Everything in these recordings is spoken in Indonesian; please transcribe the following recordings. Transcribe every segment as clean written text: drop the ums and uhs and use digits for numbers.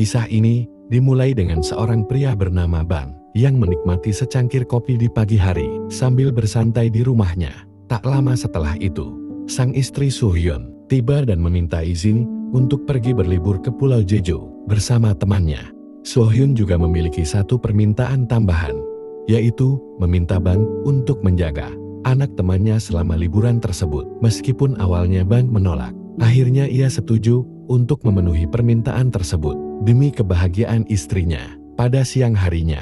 Kisah ini dimulai dengan seorang pria bernama Bang yang menikmati secangkir kopi di pagi hari sambil bersantai di rumahnya. Tak lama setelah itu, sang istri Soo-hyun tiba dan meminta izin untuk pergi berlibur ke Pulau Jeju bersama temannya. Soo-hyun juga memiliki satu permintaan tambahan, yaitu meminta Bang untuk menjaga anak temannya selama liburan tersebut. Meskipun awalnya Bang menolak, akhirnya ia setuju untuk memenuhi permintaan tersebut demi kebahagiaan istrinya. Pada siang harinya,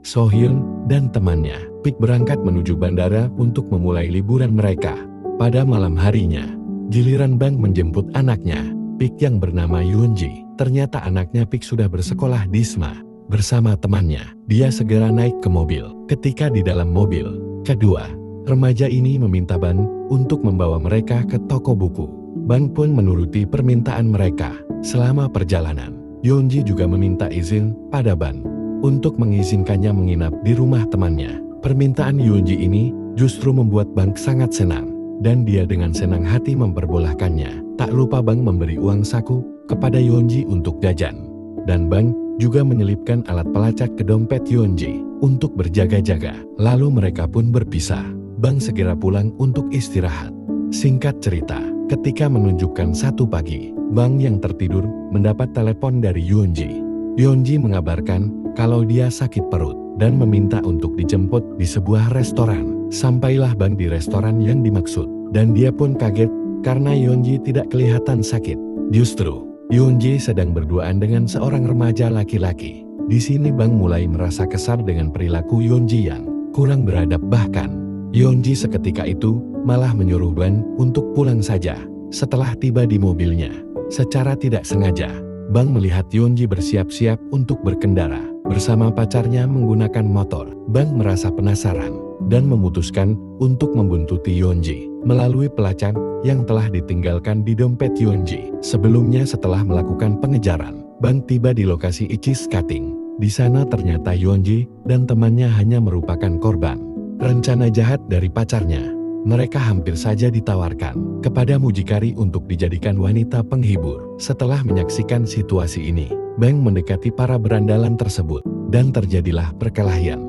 Soo-hyun dan temannya Pik berangkat menuju bandara untuk memulai liburan mereka. Pada malam harinya, giliran Bang menjemput anaknya, Pik yang bernama Yoonji. Ternyata anaknya Pik sudah bersekolah di SMA bersama temannya. Dia segera naik ke mobil. Ketika di dalam mobil, kedua remaja ini meminta Bang untuk membawa mereka ke toko buku. Bang pun menuruti permintaan mereka. Selama perjalanan, Yoonji juga meminta izin pada Bang untuk mengizinkannya menginap di rumah temannya. Permintaan Yoonji ini justru membuat Bang sangat senang, dan dia dengan senang hati memperbolehkannya. Tak lupa Bang memberi uang saku kepada Yoonji untuk jajan, dan Bang juga menyelipkan alat pelacak ke dompet Yoonji untuk berjaga-jaga. Lalu mereka pun berpisah. Bang segera pulang untuk istirahat. Singkat cerita, ketika menunjukkan satu pagi, Bang yang tertidur mendapat telepon dari Yoonji. Yoonji mengabarkan kalau dia sakit perut dan meminta untuk dijemput di sebuah restoran. Sampailah Bang di restoran yang dimaksud, dan dia pun kaget karena Yoonji tidak kelihatan sakit. Justru, Yoonji sedang berduaan dengan seorang remaja laki-laki. Di sini Bang mulai merasa kesal dengan perilaku Yoonji yang kurang beradab. Bahkan, Yoonji seketika itu malah menyuruh Bang untuk pulang saja. Setelah tiba di mobilnya, secara tidak sengaja, Bang melihat Yoonji bersiap-siap untuk berkendara bersama pacarnya menggunakan motor. Bang merasa penasaran dan memutuskan untuk membuntuti Yoonji melalui pelacak yang telah ditinggalkan di dompet Yoonji. Sebelumnya, setelah melakukan pengejaran, Bang tiba di lokasi ice skating. Di sana ternyata Yoonji dan temannya hanya merupakan korban rencana jahat dari pacarnya. Mereka hampir saja ditawarkan kepada mucikari untuk dijadikan wanita penghibur. Setelah menyaksikan situasi ini, Bang mendekati para berandalan tersebut dan terjadilah perkelahian.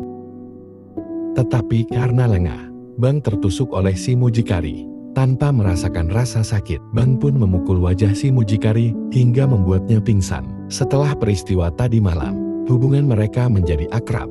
Tetapi karena lengah, Bang tertusuk oleh si mucikari. Tanpa merasakan rasa sakit, Bang pun memukul wajah si mucikari hingga membuatnya pingsan. Setelah peristiwa tadi malam, hubungan mereka menjadi akrab.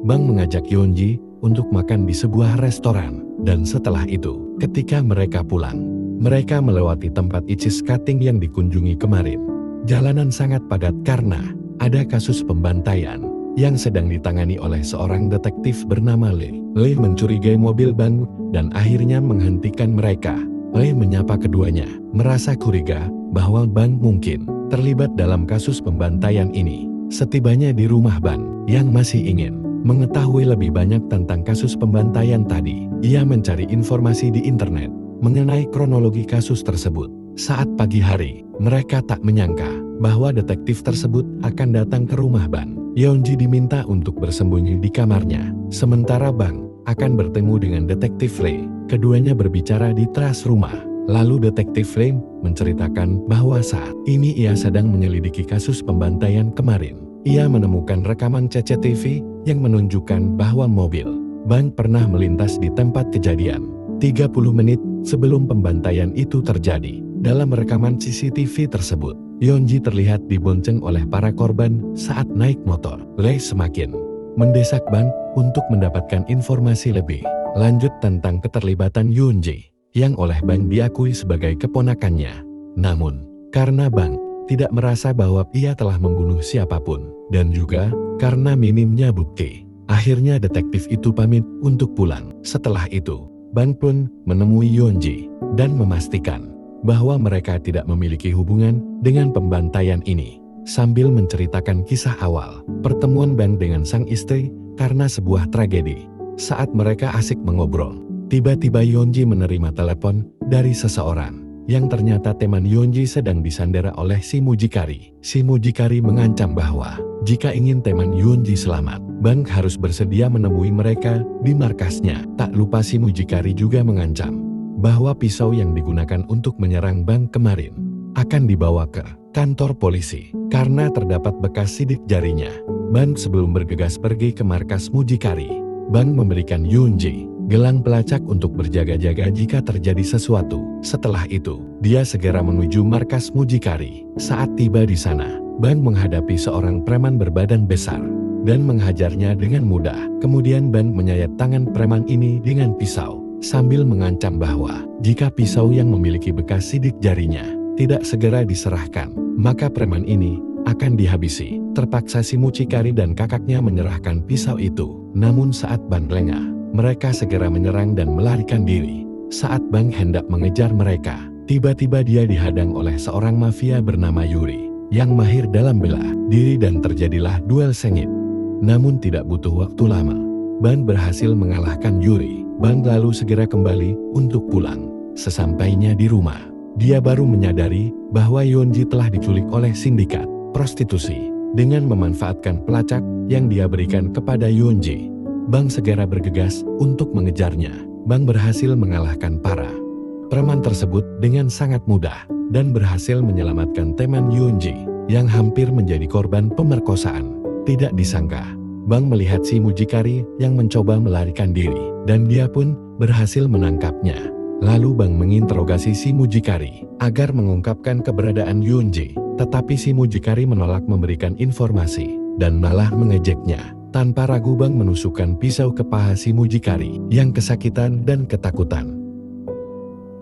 Bang mengajak Yoonji untuk makan di sebuah restoran, dan setelah itu, ketika mereka pulang, mereka melewati tempat ice skating yang dikunjungi kemarin. Jalanan sangat padat karena ada kasus pembantaian yang sedang ditangani oleh seorang detektif bernama Lee. Lee mencurigai mobil Bang dan akhirnya menghentikan mereka. Lee menyapa keduanya, merasa curiga bahwa Bang mungkin terlibat dalam kasus pembantaian ini. Setibanya di rumah Bang yang masih ingin mengetahui lebih banyak tentang kasus pembantaian tadi, ia mencari informasi di internet mengenai kronologi kasus tersebut. Saat pagi hari, mereka tak menyangka bahwa detektif tersebut akan datang ke rumah Bang. Yoonji diminta untuk bersembunyi di kamarnya, sementara Bang akan bertemu dengan detektif Lee. Keduanya berbicara di teras rumah. Lalu detektif Lee menceritakan bahwa saat ini ia sedang menyelidiki kasus pembantaian kemarin. Ia menemukan rekaman CCTV yang menunjukkan bahwa mobil Bang pernah melintas di tempat kejadian 30 menit sebelum pembantaian itu terjadi. Dalam rekaman CCTV tersebut, Yoonji terlihat dibonceng oleh para korban saat naik motor. Lee semakin mendesak Bang untuk mendapatkan informasi lebih lanjut tentang keterlibatan Yoonji yang oleh Bang diakui sebagai keponakannya. Namun, karena Bang tidak merasa bahwa ia telah membunuh siapapun, dan juga karena minimnya bukti, akhirnya detektif itu pamit untuk pulang. Setelah itu, Bang pun menemui Yoonji dan memastikan bahwa mereka tidak memiliki hubungan dengan pembantaian ini, sambil menceritakan kisah awal pertemuan Bang dengan sang istri karena sebuah tragedi. Saat mereka asik mengobrol, tiba-tiba Yoonji menerima telepon dari seseorang yang ternyata teman Yoonji sedang disandera oleh si mucikari. Si mucikari mengancam bahwa jika ingin teman Yoonji selamat, Bang harus bersedia menemui mereka di markasnya. Tak lupa si mucikari juga mengancam bahwa pisau yang digunakan untuk menyerang Bang kemarin akan dibawa ke kantor polisi karena terdapat bekas sidik jarinya. Ban sebelum bergegas pergi ke markas mucikari, Bang memberikan Yoonji gelang pelacak untuk berjaga-jaga jika terjadi sesuatu. Setelah itu, dia segera menuju markas mucikari. Saat tiba di sana, Bang menghadapi seorang preman berbadan besar dan menghajarnya dengan mudah. Kemudian Bang menyayat tangan preman ini dengan pisau, sambil mengancam bahwa jika pisau yang memiliki bekas sidik jarinya tidak segera diserahkan, maka preman ini akan dihabisi. Terpaksa si mucikari dan kakaknya menyerahkan pisau itu. Namun saat Bang lengah, mereka segera menyerang dan melarikan diri. Saat Bang hendak mengejar mereka, tiba-tiba dia dihadang oleh seorang mafia bernama Yuri yang mahir dalam bela diri dan terjadilah duel sengit. Namun tidak butuh waktu lama, Bang berhasil mengalahkan Yuri. Bang lalu segera kembali untuk pulang. Sesampainya di rumah, dia baru menyadari bahwa Yoonji telah diculik oleh sindikat prostitusi dengan memanfaatkan pelacak yang dia berikan kepada Yoonji. Bang segera bergegas untuk mengejarnya. Bang berhasil mengalahkan para preman tersebut dengan sangat mudah dan berhasil menyelamatkan teman Yoonji yang hampir menjadi korban pemerkosaan. Tidak disangka, Bang melihat si mucikari yang mencoba melarikan diri dan dia pun berhasil menangkapnya. Lalu Bang menginterogasi si mucikari agar mengungkapkan keberadaan Yoonji, tetapi si mucikari menolak memberikan informasi dan malah mengejeknya. Tanpa ragu Bang menusukkan pisau ke paha si mucikari yang kesakitan dan ketakutan.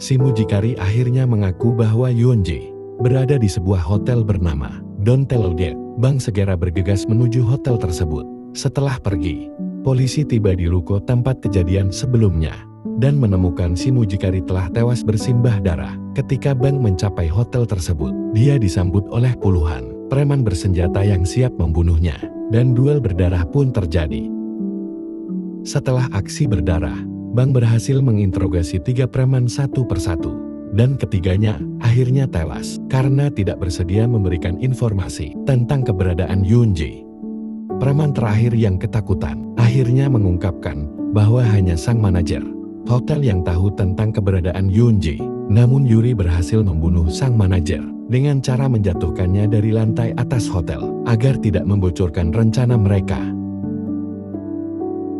Si mucikari akhirnya mengaku bahwa Yoonji berada di sebuah hotel bernama Don Telodet. Bang segera bergegas menuju hotel tersebut. Setelah pergi, polisi tiba di ruko tempat kejadian sebelumnya dan menemukan si mucikari telah tewas bersimbah darah. Ketika Bang mencapai hotel tersebut, dia disambut oleh puluhan preman bersenjata yang siap membunuhnya, dan duel berdarah pun terjadi. Setelah aksi berdarah, Bang berhasil menginterogasi 3 preman satu persatu, dan ketiganya akhirnya tewas karena tidak bersedia memberikan informasi tentang keberadaan Yoonji. Preman terakhir yang ketakutan akhirnya mengungkapkan bahwa hanya sang manajer hotel yang tahu tentang keberadaan Yoonji. Namun Yuri berhasil membunuh sang manajer dengan cara menjatuhkannya dari lantai atas hotel agar tidak membocorkan rencana mereka.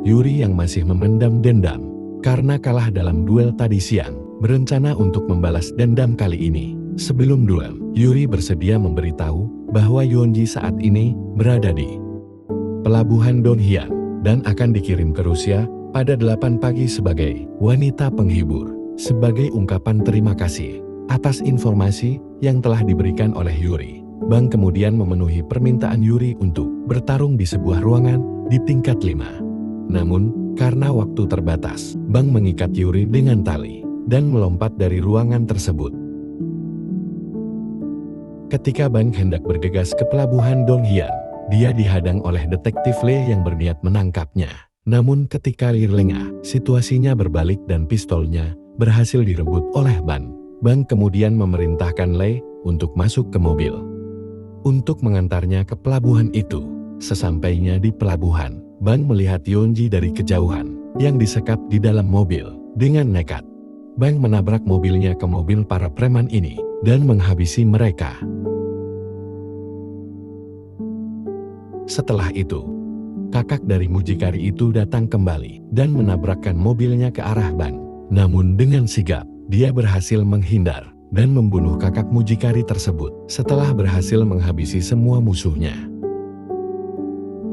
Yuri yang masih memendam dendam karena kalah dalam duel tadi siang, berencana untuk membalas dendam kali ini. Sebelum duel, Yuri bersedia memberitahu bahwa Yoonji saat ini berada di pelabuhan Donghyan dan akan dikirim ke Rusia pada 8 pagi sebagai wanita penghibur, sebagai ungkapan terima kasih atas informasi yang telah diberikan oleh Yuri. Bang kemudian memenuhi permintaan Yuri untuk bertarung di sebuah ruangan di tingkat 5. Namun, karena waktu terbatas, Bang mengikat Yuri dengan tali dan melompat dari ruangan tersebut. Ketika Bang hendak bergegas ke pelabuhan Donghyan, dia dihadang oleh detektif Lee yang berniat menangkapnya. Namun ketika Lee lengah, situasinya berbalik dan pistolnya berhasil direbut oleh Bang. Bang kemudian memerintahkan Lee untuk masuk ke mobil untuk mengantarnya ke pelabuhan itu. Sesampainya di pelabuhan, Bang melihat Yoonji dari kejauhan yang disekap di dalam mobil. Dengan nekat, Bang menabrak mobilnya ke mobil para preman ini dan menghabisi mereka. Setelah itu, kakak dari mucikari itu datang kembali dan menabrakkan mobilnya ke arah Bang. Namun dengan sigap, dia berhasil menghindar dan membunuh kakak mucikari tersebut setelah berhasil menghabisi semua musuhnya.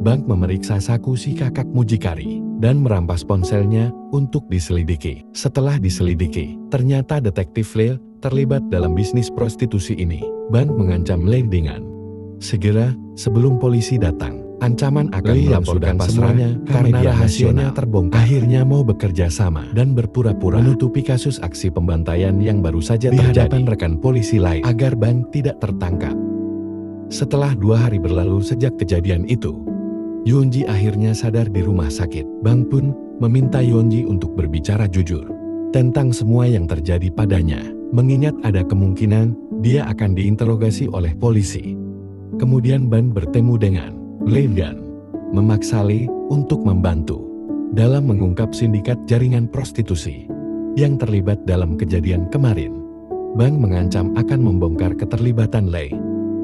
Bang memeriksa saku si kakak mucikari dan merampas ponselnya untuk diselidiki. Setelah diselidiki, ternyata detektif Lee terlibat dalam bisnis prostitusi ini. Bang mengancam Lee dengan segera sebelum polisi datang. Ancaman akan melaporkan semuanya karena rahasianya terbongkar. Akhirnya mau bekerja sama dan berpura-pura menutupi kasus aksi pembantaian yang baru saja terjadi di hadapan rekan polisi lain agar Bang tidak tertangkap. Setelah 2 hari berlalu sejak kejadian itu, Yoonji akhirnya sadar di rumah sakit. Bang pun meminta Yoonji untuk berbicara jujur tentang semua yang terjadi padanya, mengingat ada kemungkinan dia akan diinterogasi oleh polisi. Kemudian Bang bertemu dengan Lee dan memaksa Lee untuk membantu dalam mengungkap sindikat jaringan prostitusi yang terlibat dalam kejadian kemarin. Bang mengancam akan membongkar keterlibatan Lee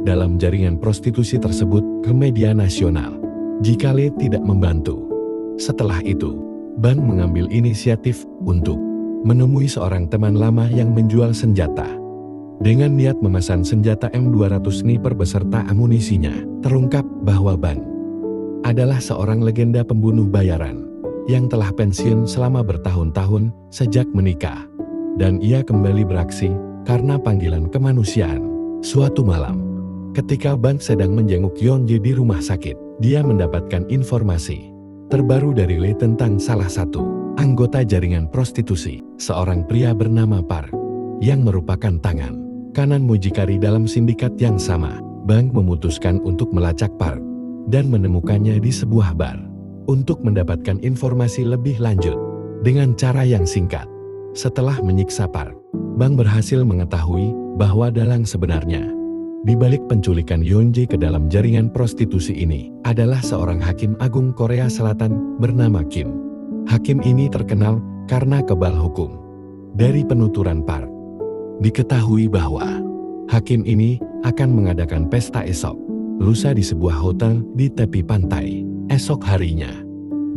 dalam jaringan prostitusi tersebut ke media nasional. Jika Lee tidak membantu. Setelah itu, Bang mengambil inisiatif untuk menemui seorang teman lama yang menjual senjata. Dengan niat memesan senjata M200 sniper beserta amunisinya, terungkap bahwa Bang adalah seorang legenda pembunuh bayaran yang telah pensiun selama bertahun-tahun sejak menikah. Dan ia kembali beraksi karena panggilan kemanusiaan. Suatu malam, ketika Bang sedang menjenguk Yeonji di rumah sakit, dia mendapatkan informasi terbaru dari Lee tentang salah satu anggota jaringan prostitusi, seorang pria bernama Park, yang merupakan tangan kanan mucikari dalam sindikat yang sama. Bang memutuskan untuk melacak Park dan menemukannya di sebuah bar untuk mendapatkan informasi lebih lanjut dengan cara yang singkat. Setelah menyiksa Park, Bang berhasil mengetahui bahwa dalang sebenarnya di balik penculikan Yeonji ke dalam jaringan prostitusi ini adalah seorang hakim agung Korea Selatan bernama Kim. Hakim ini terkenal karena kebal hukum. Dari penuturan Park, diketahui bahwa hakim ini akan mengadakan pesta esok lusa di sebuah hotel di tepi pantai. Esok harinya,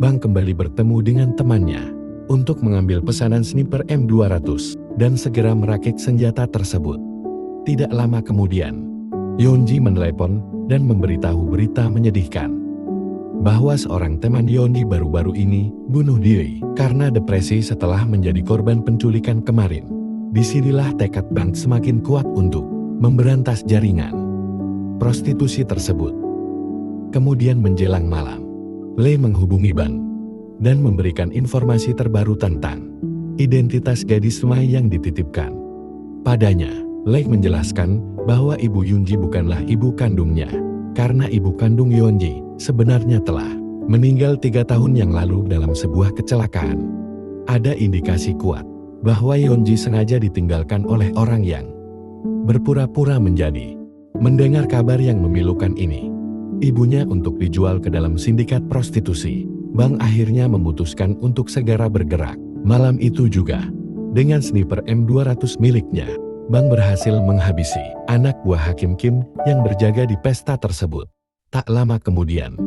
Bang kembali bertemu dengan temannya untuk mengambil pesanan sniper M200 dan segera merakit senjata tersebut. Tidak lama kemudian, Yeonji menelepon dan memberitahu berita menyedihkan bahwa seorang teman Yeonji baru-baru ini bunuh diri karena depresi setelah menjadi korban penculikan kemarin. Disinilah tekad Bang semakin kuat untuk memberantas jaringan prostitusi tersebut. Kemudian menjelang malam, Lee menghubungi Bang dan memberikan informasi terbaru tentang identitas gadis Mai yang dititipkan padanya. Lee menjelaskan bahwa ibu Yunji bukanlah ibu kandungnya, karena ibu kandung Yeonji sebenarnya telah meninggal 3 tahun yang lalu dalam sebuah kecelakaan. Ada indikasi kuat bahwa Yeonji sengaja ditinggalkan oleh orang yang berpura-pura menjadi mendengar kabar yang memilukan ini. Ibunya untuk dijual ke dalam sindikat prostitusi. Bang akhirnya memutuskan untuk segera bergerak. Malam itu juga, dengan sniper M200 miliknya, Bang berhasil menghabisi anak buah Hakim Kim yang berjaga di pesta tersebut. Tak lama kemudian,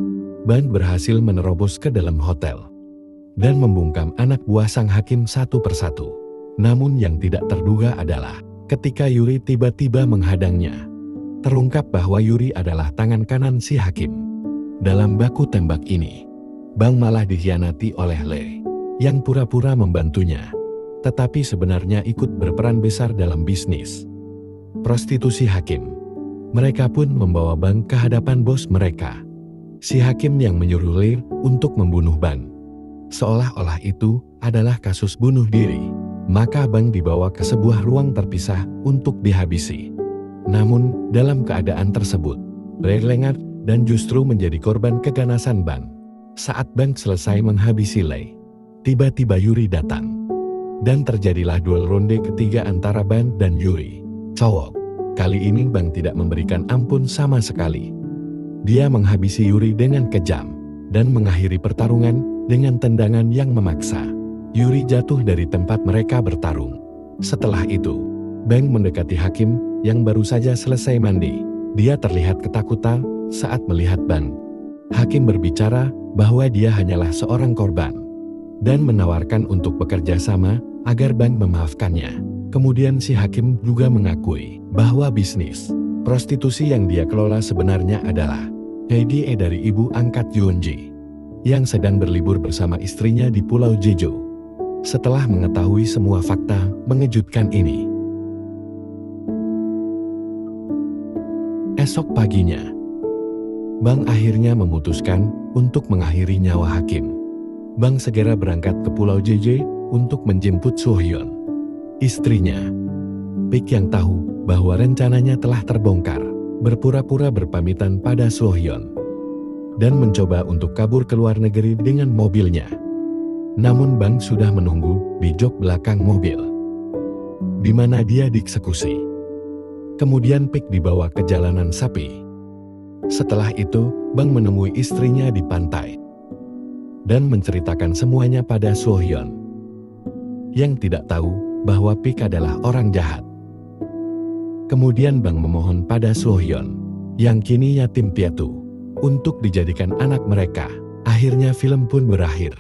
Bang berhasil menerobos ke dalam hotel dan membungkam anak buah sang hakim satu persatu. Namun yang tidak terduga adalah ketika Yuri tiba-tiba menghadangnya, terungkap bahwa Yuri adalah tangan kanan si hakim. Dalam baku tembak ini, Bang malah dikhianati oleh Lee yang pura-pura membantunya, tetapi sebenarnya ikut berperan besar dalam bisnis prostitusi hakim. Mereka pun membawa Bang ke hadapan bos mereka, si hakim yang menyuruh Lee untuk membunuh Bang. Seolah-olah itu adalah kasus bunuh diri. Maka Bang dibawa ke sebuah ruang terpisah untuk dihabisi. Namun, dalam keadaan tersebut, Lee lengah dan justru menjadi korban keganasan Bang. Saat Bang selesai menghabisi Lee, tiba-tiba Yuri datang. Dan terjadilah duel ronde ketiga antara Bang dan Yuri. Cowok. Kali ini Bang tidak memberikan ampun sama sekali. Dia menghabisi Yuri dengan kejam dan mengakhiri pertarungan dengan tendangan yang memaksa Yuri jatuh dari tempat mereka bertarung. Setelah itu, Bang mendekati hakim yang baru saja selesai mandi. Dia terlihat ketakutan saat melihat Bang. Hakim berbicara bahwa dia hanyalah seorang korban dan menawarkan untuk bekerja sama agar Bang memaafkannya. Kemudian si hakim juga mengakui bahwa bisnis prostitusi yang dia kelola sebenarnya adalah IDE dari ibu angkat Yeonji yang sedang berlibur bersama istrinya di Pulau Jeju. Setelah mengetahui semua fakta mengejutkan ini, esok paginya, Bang akhirnya memutuskan untuk mengakhiri nyawa hakim. Bang segera berangkat ke Pulau Jeju untuk menjemput Sohyun, istrinya. Pik yang tahu bahwa rencananya telah terbongkar, berpura-pura berpamitan pada Sohyun dan mencoba untuk kabur ke luar negeri dengan mobilnya. Namun Bang sudah menunggu di jok belakang mobil, di mana dia dieksekusi. Kemudian Pik dibawa ke jalanan sapi. Setelah itu, Bang menemui istrinya di pantai dan menceritakan semuanya pada Sohyun, yang tidak tahu bahwa Pik adalah orang jahat. Kemudian Bang memohon pada Sohyun yang kini yatim piatu, untuk dijadikan anak mereka. Akhirnya film pun berakhir.